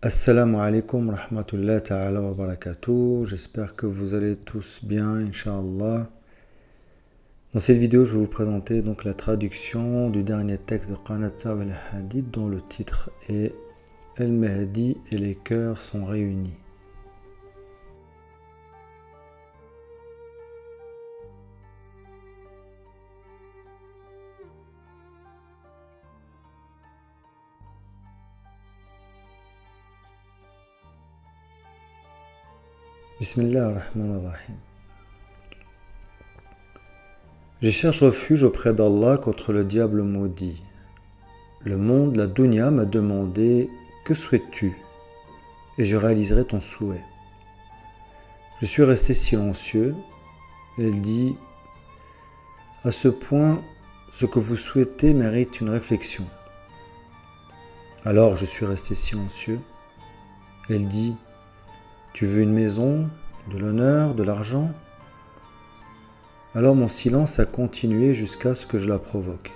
Assalamu alaikum rahmatullahi ta'ala wa barakatuh. J'espère que vous allez tous bien, Inch'Allah. Dans cette vidéo, je vais vous présenter donc la traduction du dernier texte de Qanat al-Hadith dont le titre est El-Mahdi et les cœurs sont réunis. Bismillah ar-Rahman ar-Rahim. Je cherche refuge auprès d'Allah contre le diable maudit. Le monde, la dunya, m'a demandé « Que souhaites-tu » et je réaliserai ton souhait. Je suis resté silencieux. Elle dit « À ce point, ce que vous souhaitez mérite une réflexion. » Alors je suis resté silencieux. Elle dit « Tu veux une maison, de l'honneur, de l'argent ?» Alors mon silence a continué jusqu'à ce que je la provoque.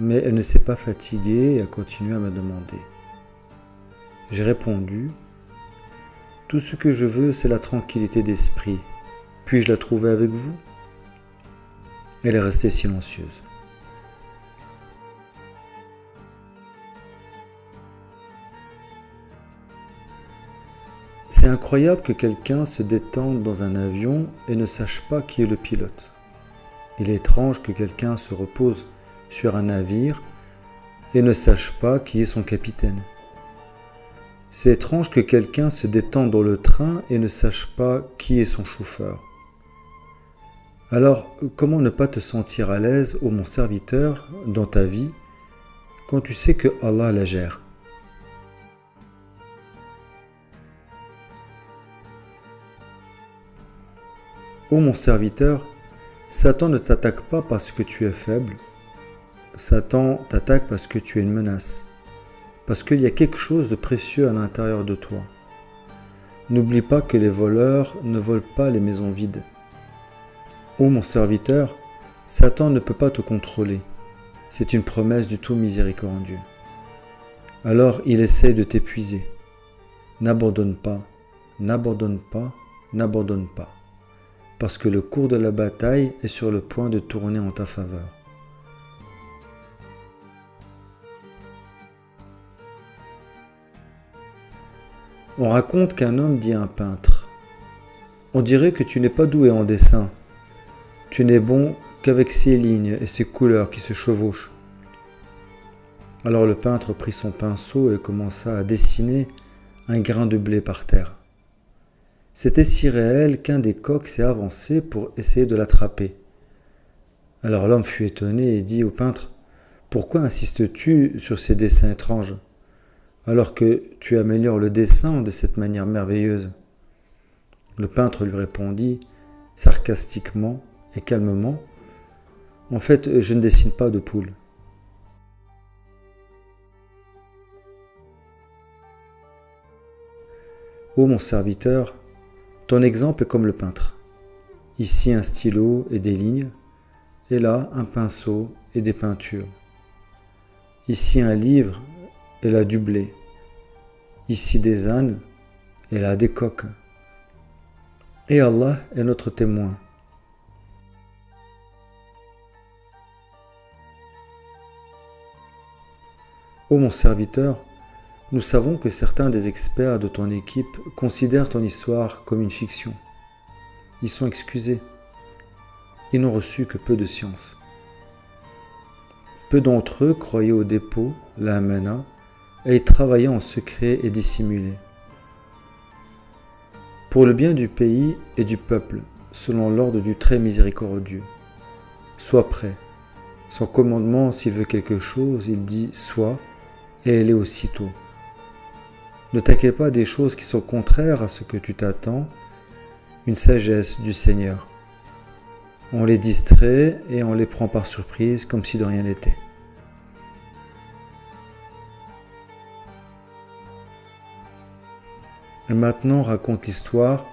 Mais elle ne s'est pas fatiguée et a continué à me demander. J'ai répondu « Tout ce que je veux, c'est la tranquillité d'esprit. Puis-je la trouver avec vous ?» Elle est restée silencieuse. C'est incroyable que quelqu'un se détende dans un avion et ne sache pas qui est le pilote. Il est étrange que quelqu'un se repose sur un navire et ne sache pas qui est son capitaine. C'est étrange que quelqu'un se détende dans le train et ne sache pas qui est son chauffeur. Alors, comment ne pas te sentir à l'aise, ô mon serviteur, dans ta vie, quand tu sais que Allah la gère ? Ô mon serviteur, Satan ne t'attaque pas parce que tu es faible. Satan t'attaque parce que tu es une menace. Parce qu'il y a quelque chose de précieux à l'intérieur de toi. N'oublie pas que les voleurs ne volent pas les maisons vides. Ô mon serviteur, Satan ne peut pas te contrôler. C'est une promesse du tout miséricordieux. Alors il essaye de t'épuiser. N'abandonne pas, n'abandonne pas, n'abandonne pas. Parce que le cours de la bataille est sur le point de tourner en ta faveur. On raconte qu'un homme dit à un peintre « On dirait que tu n'es pas doué en dessin. Tu n'es bon qu'avec ces lignes et ces couleurs qui se chevauchent. » Alors le peintre prit son pinceau et commença à dessiner un grain de blé par terre. C'était si réel qu'un des coqs s'est avancé pour essayer de l'attraper. Alors l'homme fut étonné et dit au peintre « Pourquoi insistes-tu sur ces dessins étranges, alors que tu améliores le dessin de cette manière merveilleuse ?» Le peintre lui répondit sarcastiquement et calmement « En fait, je ne dessine pas de poules. » Ô mon serviteur, ton exemple est comme le peintre. Ici un stylo et des lignes, et là un pinceau et des peintures. Ici un livre, et là du blé. Ici des ânes, et là des coqs. Et Allah est notre témoin. Ô mon serviteur, nous savons que certains des experts de ton équipe considèrent ton histoire comme une fiction. Ils sont excusés. Ils n'ont reçu que peu de science. Peu d'entre eux croyaient au dépôt, la amana, et y travaillaient en secret et dissimulé. Pour le bien du pays et du peuple, selon l'ordre du très miséricordieux. Sois prêt. Son commandement, s'il veut quelque chose, il dit « sois » et elle est aussitôt. Ne t'inquiète pas des choses qui sont contraires à ce que tu t'attends, une sagesse du Seigneur. On les distrait et on les prend par surprise comme si de rien n'était. Et maintenant raconte l'histoire,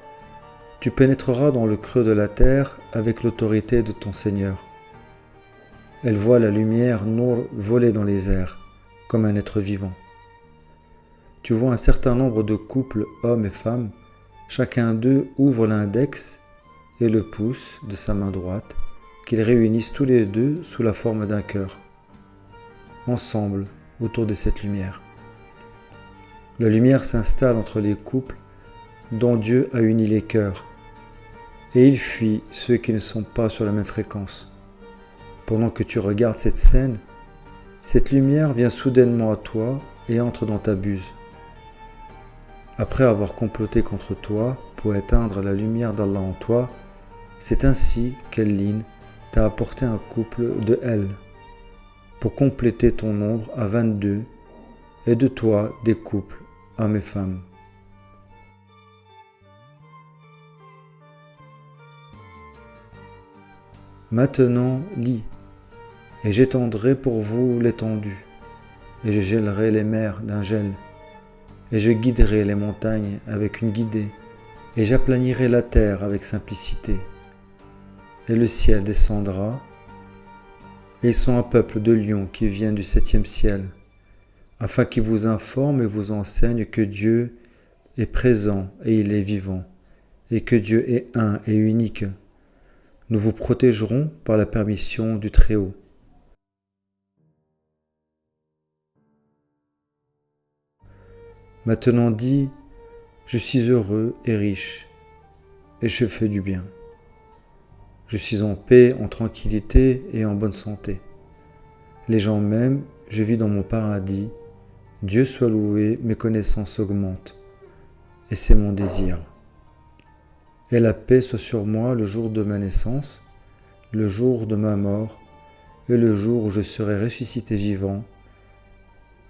tu pénétreras dans le creux de la terre avec l'autorité de ton Seigneur. Elle voit la lumière Nour voler dans les airs, comme un être vivant. tu vois un certain nombre de couples, hommes et femmes, chacun d'eux ouvre l'index et le pouce de sa main droite, qu'ils réunissent tous les deux sous la forme d'un cœur, ensemble, autour de cette lumière. La lumière s'installe entre les couples dont Dieu a uni les cœurs, et il fuit ceux qui ne sont pas sur la même fréquence. Pendant que tu regardes cette scène, cette lumière vient soudainement à toi et entre dans ta buse. Après avoir comploté contre toi pour éteindre la lumière d'Allah en toi, c'est ainsi qu'Ellin t'a apporté un couple de elle, pour compléter ton nombre à 22, et de toi des couples, hommes et femmes. Maintenant, lis, et j'étendrai pour vous l'étendue, et je gèlerai les mers d'un gel, et je guiderai les montagnes avec une guidée, et j'aplanirai la terre avec simplicité. Et le ciel descendra, et ils sont un peuple de lions qui vient du 7e ciel, afin qu'ils vous informent et vous enseignent que Dieu est présent et il est vivant, et que Dieu est un et unique. Nous vous protégerons par la permission du Très-Haut. Maintenant dis, je suis heureux et riche, et je fais du bien. Je suis en paix, en tranquillité et en bonne santé. Les gens m'aiment, je vis dans mon paradis. Dieu soit loué, mes connaissances augmentent, et c'est mon désir. Et la paix soit sur moi le jour de ma naissance, le jour de ma mort, et le jour où je serai ressuscité vivant.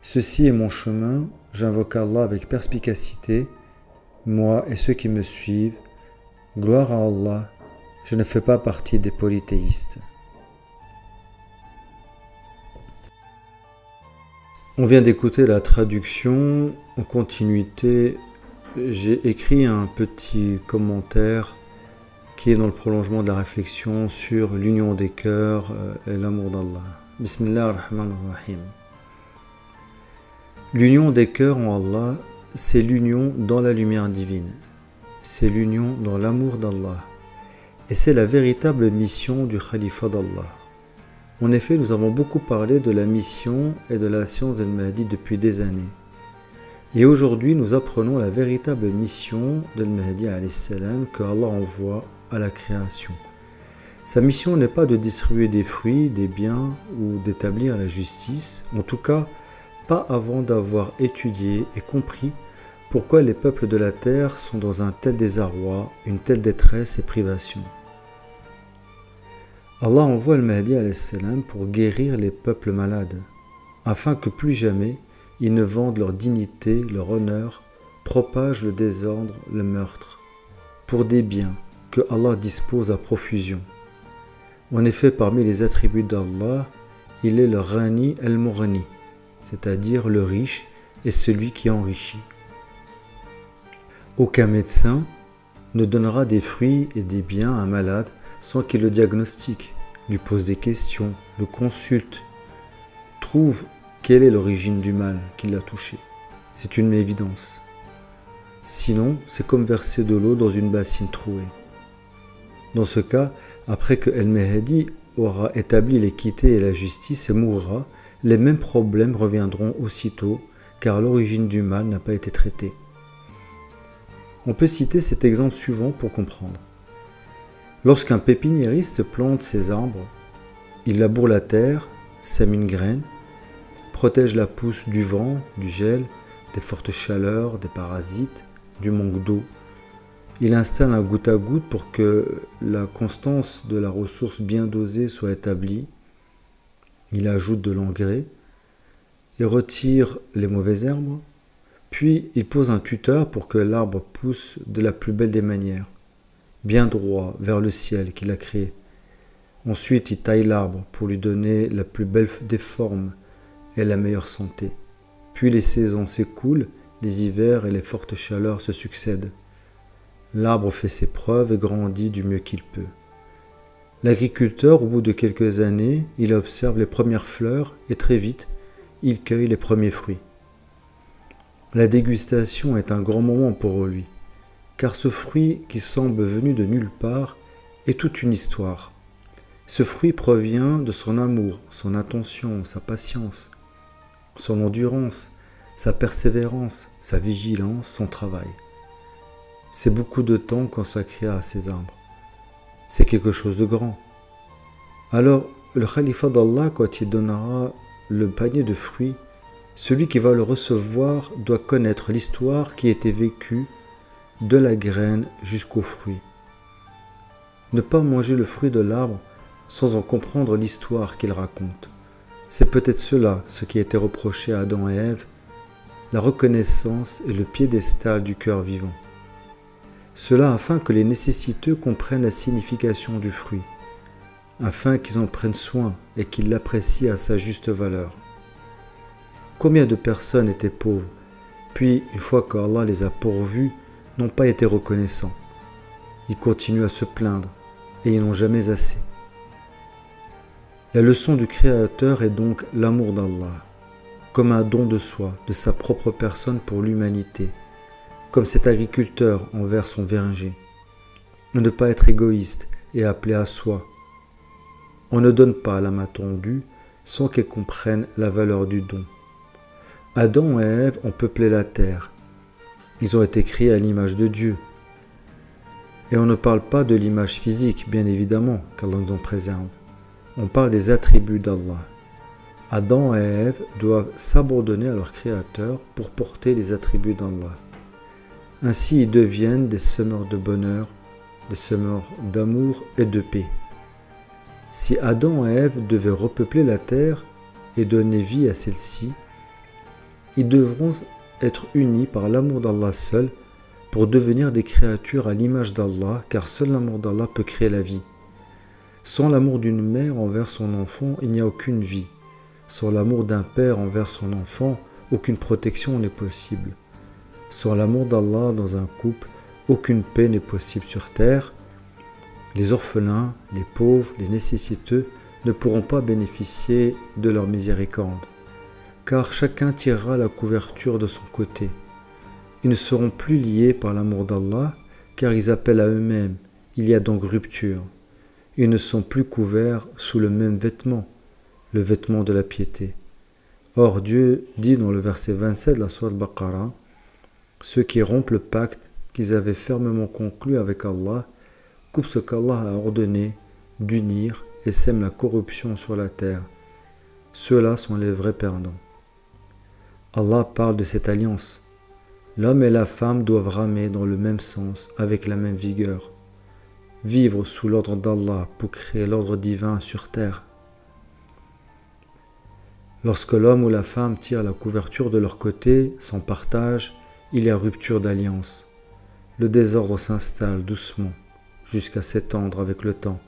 Ceci est mon chemin, j'invoque Allah avec perspicacité, moi et ceux qui me suivent. Gloire à Allah, je ne fais pas partie des polythéistes. On vient d'écouter la traduction. En continuité, j'ai écrit un petit commentaire qui est dans le prolongement de la réflexion sur l'union des cœurs et l'amour d'Allah. Bismillah ar-Rahman ar-Rahim. L'union des cœurs en Allah, c'est l'union dans la lumière divine. C'est l'union dans l'amour d'Allah. Et c'est la véritable mission du Khalifa d'Allah. En effet, nous avons beaucoup parlé de la mission et de la science d'Al-Mahdi depuis des années. Et aujourd'hui, nous apprenons la véritable mission d'Al-Mahdi que Allah envoie à la création. Sa mission n'est pas de distribuer des fruits, des biens ou d'établir la justice, en tout cas pas avant d'avoir étudié et compris pourquoi les peuples de la terre sont dans un tel désarroi, une telle détresse et privation. Allah envoie le Mahdi pour guérir les peuples malades, afin que plus jamais ils ne vendent leur dignité, leur honneur, propagent le désordre, le meurtre, pour des biens que Allah dispose à profusion. En effet, parmi les attributs d'Allah, il est le Rani al-Murani, c'est-à-dire le riche et celui qui enrichit. Aucun médecin ne donnera des fruits et des biens à un malade sans qu'il le diagnostique, lui pose des questions, le consulte, trouve quelle est l'origine du mal qui l'a touché. C'est une évidence. Sinon, c'est comme verser de l'eau dans une bassine trouée. Dans ce cas, après que El-Mahdi aura établi l'équité et la justice et mourra, les mêmes problèmes reviendront aussitôt, car l'origine du mal n'a pas été traitée. On peut citer cet exemple suivant pour comprendre. Lorsqu'un pépiniériste plante ses arbres, il laboure la terre, sème une graine, protège la pousse du vent, du gel, des fortes chaleurs, des parasites, du manque d'eau. Il installe un goutte à goutte pour que la constance de la ressource bien dosée soit établie. Il ajoute de l'engrais et retire les mauvaises herbes. Puis il pose un tuteur pour que l'arbre pousse de la plus belle des manières, bien droit vers le ciel qu'il a créé. Ensuite, il taille l'arbre pour lui donner la plus belle des formes et la meilleure santé. Puis les saisons s'écoulent, les hivers et les fortes chaleurs se succèdent. L'arbre fait ses preuves et grandit du mieux qu'il peut. L'agriculteur, au bout de quelques années, il observe les premières fleurs et très vite, il cueille les premiers fruits. La dégustation est un grand moment pour lui, car ce fruit qui semble venu de nulle part est toute une histoire. Ce fruit provient de son amour, son attention, sa patience, son endurance, sa persévérance, sa vigilance, son travail. C'est beaucoup de temps consacré à ces arbres. C'est quelque chose de grand. Alors, le khalifa d'Allah, quand il donnera le panier de fruits, celui qui va le recevoir doit connaître l'histoire qui a été vécue de la graine jusqu'au fruit. Ne pas manger le fruit de l'arbre sans en comprendre l'histoire qu'il raconte. C'est peut-être cela ce qui a été reproché à Adam et Ève, la reconnaissance et le piédestal du cœur vivant. Cela afin que les nécessiteux comprennent la signification du fruit, afin qu'ils en prennent soin et qu'ils l'apprécient à sa juste valeur. Combien de personnes étaient pauvres, puis une fois qu'Allah les a pourvus, n'ont pas été reconnaissants. Ils continuent à se plaindre et ils n'ont jamais assez. La leçon du Créateur est donc l'amour d'Allah, comme un don de soi, de sa propre personne pour l'humanité, comme cet agriculteur envers son verger. Ne pas être égoïste et appelé à soi. On ne donne pas la main tendue sans qu'elle comprenne la valeur du don. Adam et Ève ont peuplé la terre. Ils ont été créés à l'image de Dieu. Et on ne parle pas de l'image physique, bien évidemment, qu'Allah nous en préserve. On parle des attributs d'Allah. Adam et Ève doivent s'abandonner à leur Créateur pour porter les attributs d'Allah. Ainsi, ils deviennent des semeurs de bonheur, des semeurs d'amour et de paix. Si Adam et Ève devaient repeupler la terre et donner vie à celle-ci, ils devront être unis par l'amour d'Allah seul pour devenir des créatures à l'image d'Allah, car seul l'amour d'Allah peut créer la vie. Sans l'amour d'une mère envers son enfant, il n'y a aucune vie. Sans l'amour d'un père envers son enfant, aucune protection n'est possible. Sans l'amour d'Allah dans un couple, aucune paix n'est possible sur terre. Les orphelins, les pauvres, les nécessiteux ne pourront pas bénéficier de leur miséricorde, car chacun tirera la couverture de son côté. Ils ne seront plus liés par l'amour d'Allah, car ils appellent à eux-mêmes. Il y a donc rupture. Ils ne sont plus couverts sous le même vêtement, le vêtement de la piété. Or, Dieu dit dans le verset 27 de la sourate Baqara, « Ceux qui rompent le pacte qu'ils avaient fermement conclu avec Allah, coupent ce qu'Allah a ordonné d'unir et sèment la corruption sur la terre. Ceux-là sont les vrais perdants. » Allah parle de cette alliance. L'homme et la femme doivent ramer dans le même sens, avec la même vigueur. Vivre sous l'ordre d'Allah pour créer l'ordre divin sur terre. Lorsque l'homme ou la femme tirent la couverture de leur côté, sans partage, il y a rupture d'alliance. Le désordre s'installe doucement, jusqu'à s'étendre avec le temps,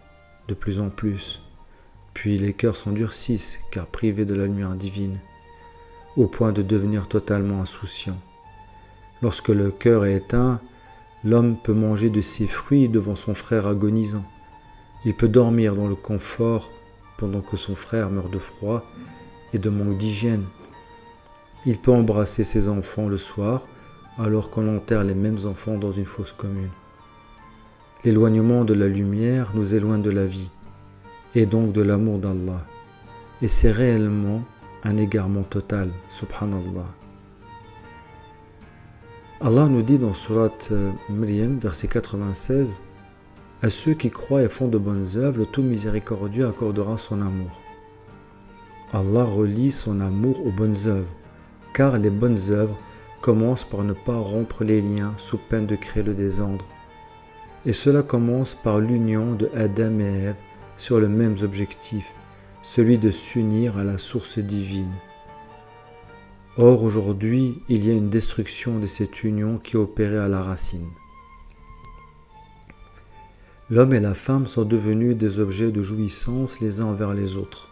de plus en plus. Puis les cœurs s'endurcissent, car privés de la lumière divine, au point de devenir totalement insouciants. Lorsque le cœur est éteint, l'homme peut manger de ses fruits devant son frère agonisant. Il peut dormir dans le confort pendant que son frère meurt de froid et de manque d'hygiène. Il peut embrasser ses enfants le soir alors qu'on enterre les mêmes enfants dans une fosse commune. L'éloignement de la lumière nous éloigne de la vie et donc de l'amour d'Allah. Et c'est réellement un égarement total, subhanallah. Allah nous dit dans sourate Maryam, verset 96, « À ceux qui croient et font de bonnes œuvres, le tout miséricordieux accordera son amour. » Allah relie son amour aux bonnes œuvres, car les bonnes œuvres commencent par ne pas rompre les liens sous peine de créer le désordre. Et cela commence par l'union de Adam et Ève sur le même objectif, celui de s'unir à la source divine. Or, aujourd'hui, il y a une destruction de cette union qui est opérée à la racine. L'homme et la femme sont devenus des objets de jouissance les uns envers les autres.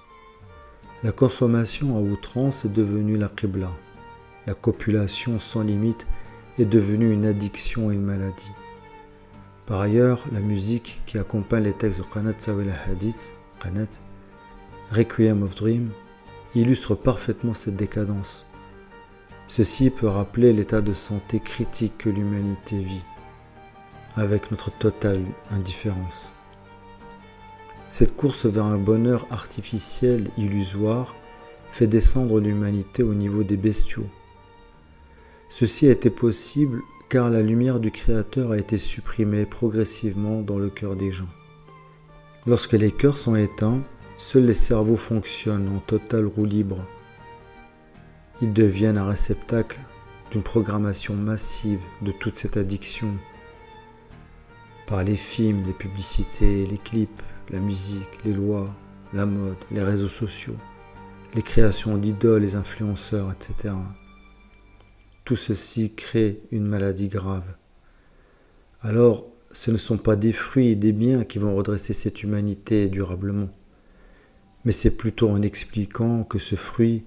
La consommation à outrance est devenue la qibla. La copulation sans limite est devenue une addiction et une maladie. Par ailleurs, la musique qui accompagne les textes de Qanat Sawil Hadith, Qanat, Requiem of Dream, illustre parfaitement cette décadence. Ceci peut rappeler l'état de santé critique que l'humanité vit, avec notre totale indifférence. Cette course vers un bonheur artificiel illusoire fait descendre l'humanité au niveau des bestiaux. Ceci a été possible car la lumière du Créateur a été supprimée progressivement dans le cœur des gens. Lorsque les cœurs sont éteints, seuls les cerveaux fonctionnent en totale roue libre. Ils deviennent un réceptacle d'une programmation massive de toute cette addiction par les films, les publicités, les clips, la musique, les lois, la mode, les réseaux sociaux, les créations d'idoles, les influenceurs, etc. Tout ceci crée une maladie grave. Alors, ce ne sont pas des fruits et des biens qui vont redresser cette humanité durablement, mais c'est plutôt en expliquant que ce fruit,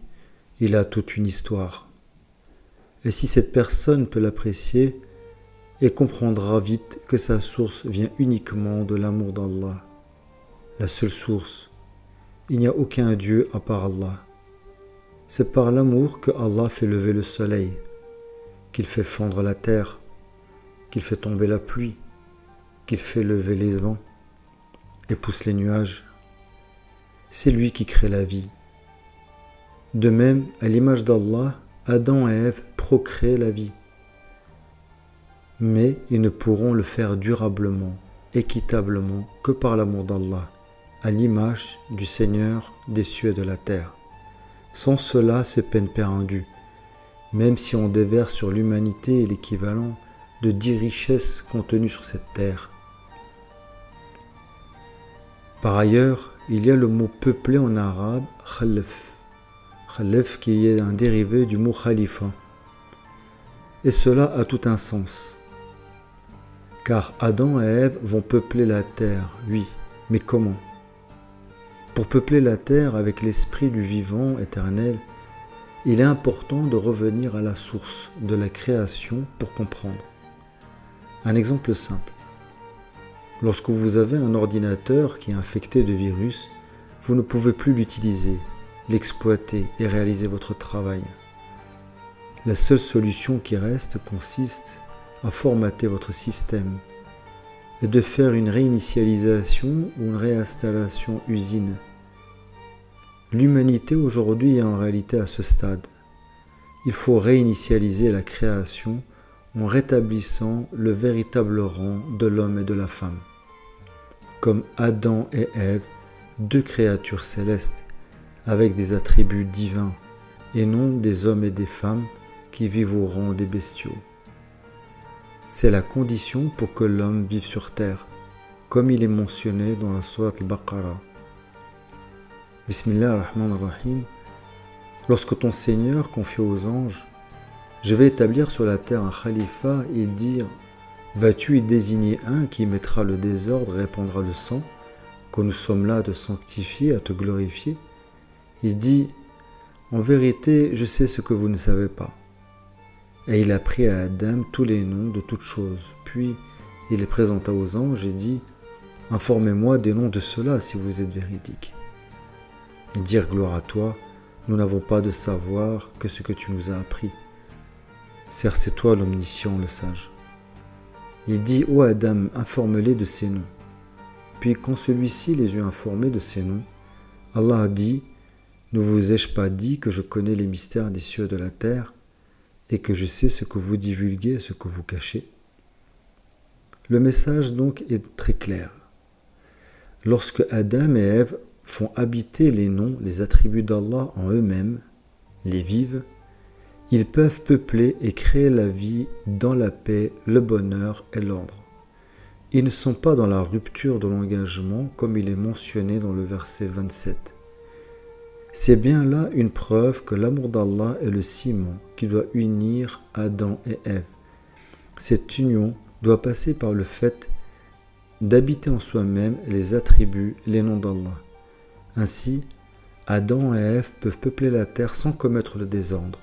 il a toute une histoire. Et si cette personne peut l'apprécier, elle comprendra vite que sa source vient uniquement de l'amour d'Allah, la seule source. Il n'y a aucun Dieu à part Allah. C'est par l'amour que Allah fait lever le soleil, qu'il fait fondre la terre, qu'il fait tomber la pluie, qu'il fait lever les vents et pousse les nuages. C'est lui qui crée la vie. De même, à l'image d'Allah, Adam et Ève procréent la vie. Mais ils ne pourront le faire durablement, équitablement, que par l'amour d'Allah, à l'image du Seigneur des cieux et de la terre. Sans cela, c'est peine perdue, même si on déverse sur l'humanité l'équivalent de 10 richesses contenues sur cette terre. Par ailleurs, il y a le mot peuplé en arabe, khalaf. Khalaf qui est un dérivé du mot khalifa. Et cela a tout un sens. Car Adam et Ève vont peupler la terre, oui, mais comment? Pour peupler la terre avec l'esprit du vivant éternel, il est important de revenir à la source de la création pour comprendre. Un exemple simple. Lorsque vous avez un ordinateur qui est infecté de virus, vous ne pouvez plus l'utiliser, l'exploiter et réaliser votre travail. La seule solution qui reste consiste à formater votre système et de faire une réinitialisation ou une réinstallation usine. L'humanité aujourd'hui est en réalité à ce stade. Il faut réinitialiser la création en rétablissant le véritable rang de l'homme et de la femme. Comme Adam et Ève, deux créatures célestes avec des attributs divins et non des hommes et des femmes qui vivent au rang des bestiaux. C'est la condition pour que l'homme vive sur terre, comme il est mentionné dans la sourate Al-Baqarah. Bismillah ar-Rahman ar-Rahim. Lorsque ton Seigneur confie aux anges, je vais établir sur la terre un khalifa, et dire, vas-tu y désigner un qui mettra le désordre et répandra le sang, que nous sommes là à te sanctifier, à te glorifier? Il dit, en vérité, je sais ce que vous ne savez pas. Et il apprit à Adam tous les noms de toutes choses. Puis il les présenta aux anges et dit, informez-moi des noms de ceux-là si vous êtes véridiques. Ils dirent, gloire à toi, nous n'avons pas de savoir que ce que tu nous as appris. Certes, c'est toi l'omniscient, le sage. Il dit, ô Adam, informe-les de ces noms. Puis quand celui-ci les eut informés de ces noms, Allah a dit, ne vous ai-je pas dit que je connais les mystères des cieux et de la terre, et que je sais ce que vous divulguez et ce que vous cachez? Le message donc est très clair. Lorsque Adam et Ève font habiter les noms, les attributs d'Allah en eux-mêmes, les vivent, ils peuvent peupler et créer la vie dans la paix, le bonheur et l'ordre. Ils ne sont pas dans la rupture de l'engagement comme il est mentionné dans le verset 27. C'est bien là une preuve que l'amour d'Allah est le ciment qui doit unir Adam et Ève. Cette union doit passer par le fait d'habiter en soi-même les attributs, les noms d'Allah. Ainsi, Adam et Ève peuvent peupler la terre sans commettre le désordre,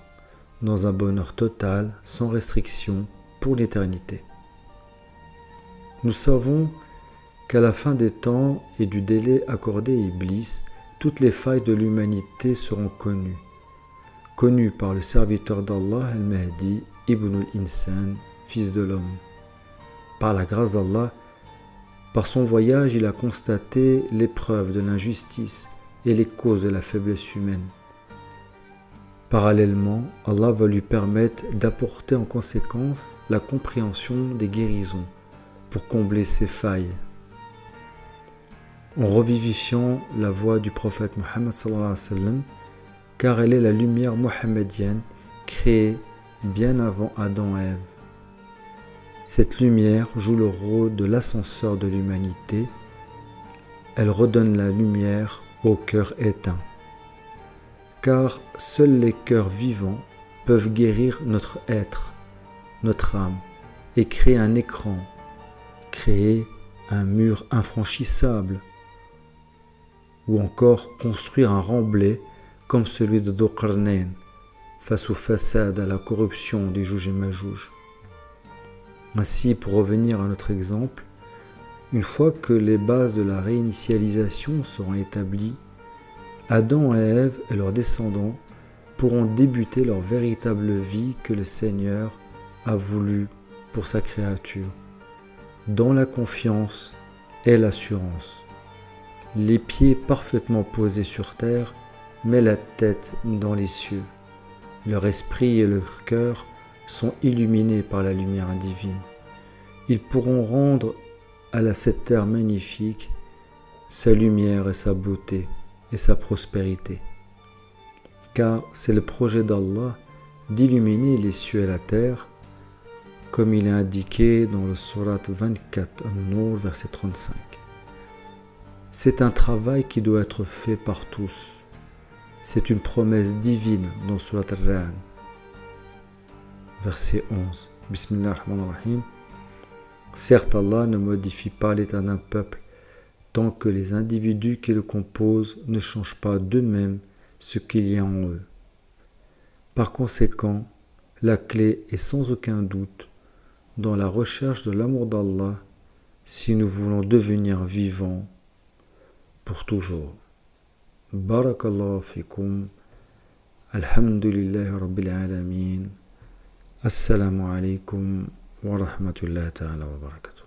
dans un bonheur total, sans restriction, pour l'éternité. Nous savons qu'à la fin des temps et du délai accordé à Iblis, toutes les failles de l'humanité seront connues. connu par le serviteur d'Allah al-Mahdi ibn al-Insan, fils de l'homme. Par la grâce d'Allah, par son voyage, il a constaté l'épreuve de l'injustice et les causes de la faiblesse humaine. Parallèlement, Allah va lui permettre d'apporter en conséquence la compréhension des guérisons pour combler ses failles. En revivifiant la voix du prophète Mohammed sallallahu alayhi wa sallam, car elle est la lumière mohammedienne créée bien avant Adam et Ève. Cette lumière joue le rôle de l'ascenseur de l'humanité. Elle redonne la lumière au cœur éteint. Car seuls les cœurs vivants peuvent guérir notre être, notre âme, et créer un écran, créer un mur infranchissable, ou encore construire un remblai comme celui de Dhul-Qarnayn face aux façades à la corruption des Jouj et Majouj. Ainsi, pour revenir à notre exemple, une fois que les bases de la réinitialisation seront établies, Adam et Ève et leurs descendants pourront débuter leur véritable vie que le Seigneur a voulu pour sa créature, dans la confiance et l'assurance. Les pieds parfaitement posés sur terre, mais la tête dans les cieux. Leur esprit et leur cœur sont illuminés par la lumière divine. Ils pourront rendre à cette terre magnifique sa lumière et sa beauté et sa prospérité. Car c'est le projet d'Allah d'illuminer les cieux et la terre, comme il est indiqué dans le Sourate 24, An-Nur, verset 35. C'est un travail qui doit être fait par tous. C'est une promesse divine dans Sourate Ar-Ra'd, verset 11. Bismillahirrahmanirrahim. Certes, Allah ne modifie pas l'état d'un peuple tant que les individus qui le composent ne changent pas d'eux-mêmes ce qu'il y a en eux. Par conséquent, la clé est sans aucun doute dans la recherche de l'amour d'Allah si nous voulons devenir vivants pour toujours. Barakallahu fikum. Alhamdulillahi Rabbil Alamin. Assalamu alaikum wa rahmatullahi ta'ala wa barakatuh.